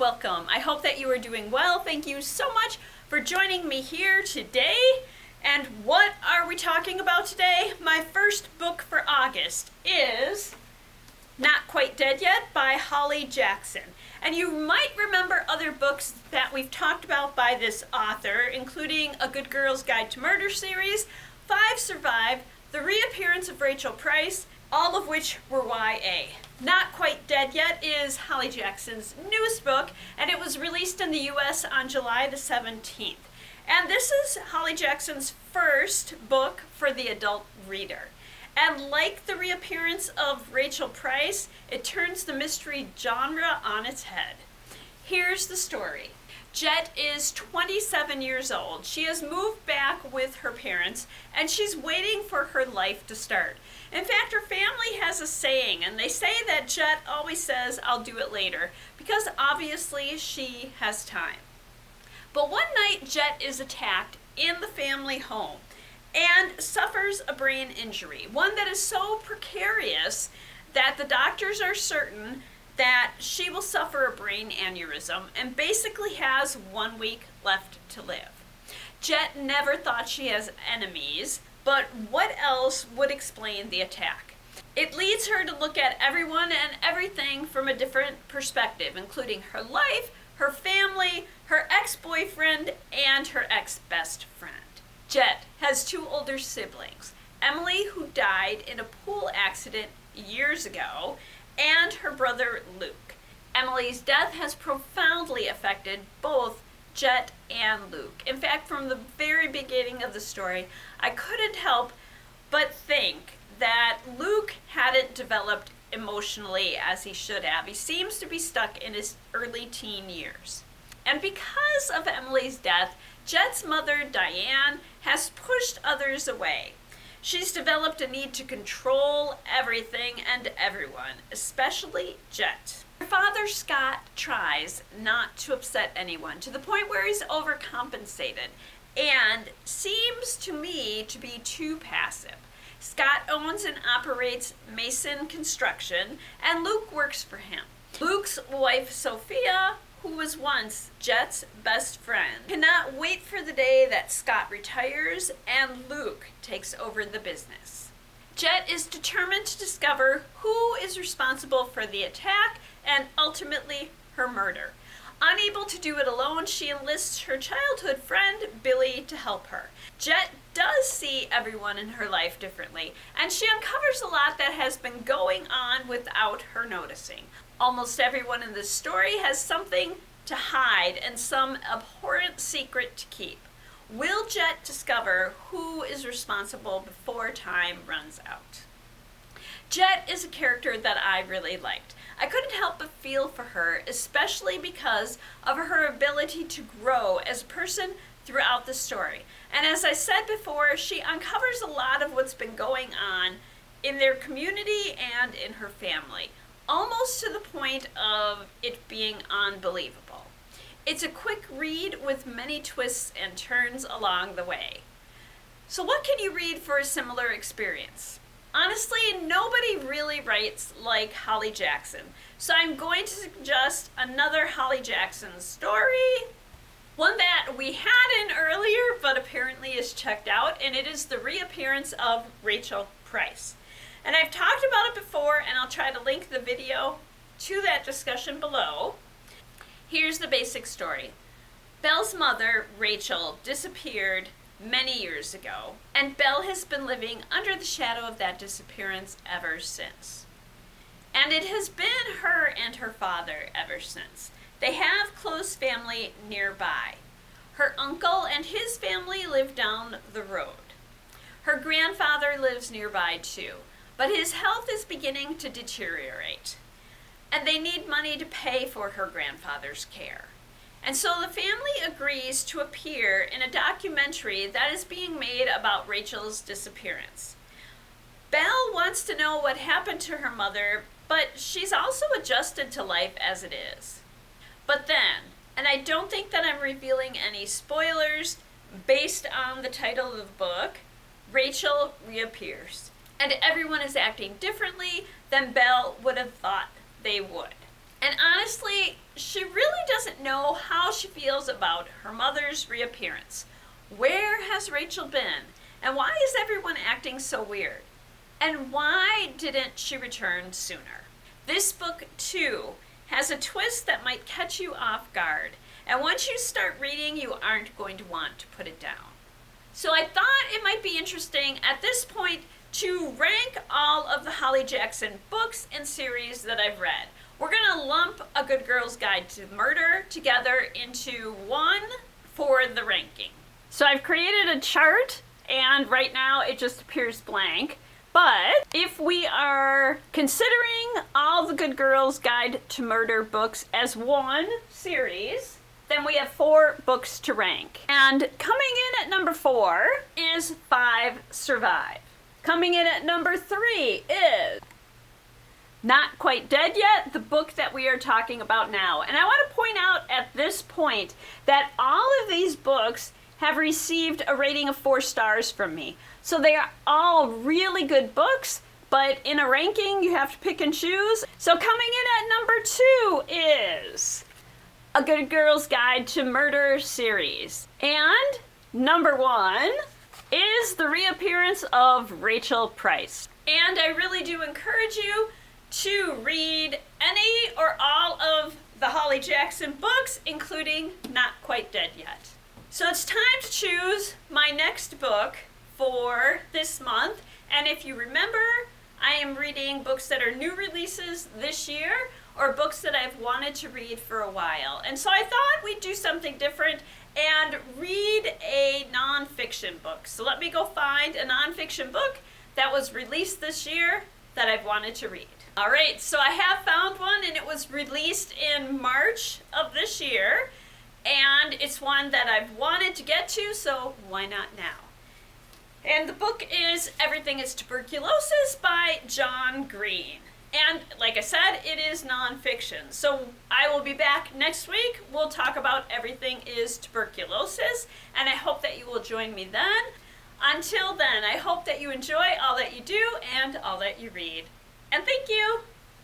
welcome. I hope that you are doing well. Thank you so much for joining me here today. And what are we talking about today? My first book for August is Not Quite Dead Yet by Holly Jackson. And you might remember other books that we've talked about by this author, including A Good Girl's Guide to Murder series, Five Survived, The Reappearance of Rachel Price, all of which were YA. Not Quite Dead Yet is Holly Jackson's newest book, and it was released in the US on July the 17th. And this is Holly Jackson's first book for the adult reader. And like The Reappearance of Rachel Price, it turns the mystery genre on its head. Here's the story. Jet is 27 years old. She has moved back with her parents, and she's waiting for her life to start. In fact, her family has a saying, and they say that Jet always says, "I'll do it later," because obviously she has time. But one night, Jet is attacked in the family home and suffers a brain injury, one that is so precarious that the doctors are certain that she will suffer a brain aneurysm and basically has 1 week left to live. Jet never thought she has enemies, but what else would explain the attack? It leads her to look at everyone and everything from a different perspective, including her life, her family, her ex-boyfriend, and her ex-best friend. Jet has two older siblings, Emily, who died in a pool accident years ago, and her brother Luke. Emily's death has profoundly affected both Jet and Luke. In fact, from the very beginning of the story, I couldn't help but think that Luke hadn't developed emotionally as he should have. He seems to be stuck in his early teen years. And because of Emily's death, Jet's mother, Diane, has pushed others away. She's developed a need to control everything and everyone, especially Jet. Her father, Scott, tries not to upset anyone to the point where he's overcompensated and seems to me to be too passive. Scott owns and operates Mason Construction, and Luke works for him. Luke's wife, Sophia, who was once Jet's best friend, cannot wait for the day that Scott retires and Luke takes over the business. Jet is determined to discover who is responsible for the attack and ultimately her murder. Unable to do it alone, she enlists her childhood friend, Billy, to help her. Jet does see everyone in her life differently, and she uncovers a lot that has been going on without her noticing. Almost everyone in this story has something to hide and some abhorrent secret to keep. Will Jet discover who is responsible before time runs out? Jet is a character that I really liked. I couldn't help but feel for her, especially because of her ability to grow as a person throughout the story. And as I said before, she uncovers a lot of what's been going on in their community and in her family, almost to the point of it being unbelievable. It's a quick read with many twists and turns along the way. So what can you read for a similar experience? Honestly, nobody really writes like Holly Jackson, so I'm going to suggest another Holly Jackson story, one that we had in earlier but apparently is checked out, and it is The Reappearance of Rachel Price. And I've talked about it before, and I'll try to link the video to that discussion below. Here's the basic story. Belle's mother, Rachel, disappeared many years ago, and Belle has been living under the shadow of that disappearance ever since. And it has been her and her father ever since. They have close family nearby. Her uncle and his family live down the road. Her grandfather lives nearby too, but his health is beginning to deteriorate, and they need money to pay for her grandfather's care. And so the family agrees to appear in a documentary that is being made about Rachel's disappearance. Belle wants to know what happened to her mother, but she's also adjusted to life as it is. But then, and I don't think that I'm revealing any spoilers based on the title of the book, Rachel reappears. And everyone is acting differently than Belle would have thought they would. And honestly, she really know how she feels about her mother's reappearance. Where has Rachel been? And why is everyone acting so weird? And why didn't she return sooner? This book, too, has a twist that might catch you off guard. And once you start reading, you aren't going to want to put it down. So I thought it might be interesting at this point to rank all of the Holly Jackson books and series that I've read. We're going to lump A Good Girl's Guide to Murder together into one for the ranking. So I've created a chart, and right now it just appears blank. But if we are considering all the Good Girl's Guide to Murder books as one series, then we have 4 books to rank. And coming in at number 4 is 5 Survive. Coming in at number 3 is Not Quite Dead Yet, the book that we are talking about now. And I want to point out at this point that all of these books have received a rating of 4 stars from me. So they are all really good books, but in a ranking you have to pick and choose. So coming in at number 2 is A Good Girl's Guide to Murder series. And number 1 is the reappearance of Rachel Price. And I really do encourage you to read any or all of the Holly Jackson books, including Not Quite Dead Yet. So it's time to choose my next book for this month. And if you remember, I am reading books that are new releases this year or books that I've wanted to read for a while. And so I thought we'd do something different and read a nonfiction book. So let me go find a nonfiction book that was released this year that I've wanted to read. All right, so I have found one, and it was released in March of this year. And it's one that I've wanted to get to, so why not now? And the book is Everything is Tuberculosis by John Green. And like I said, it is nonfiction. So I will be back next week. We'll talk about Everything is Tuberculosis, and I hope that you will join me then. Until then, I hope that you enjoy all that you do and all that you read. And thank you!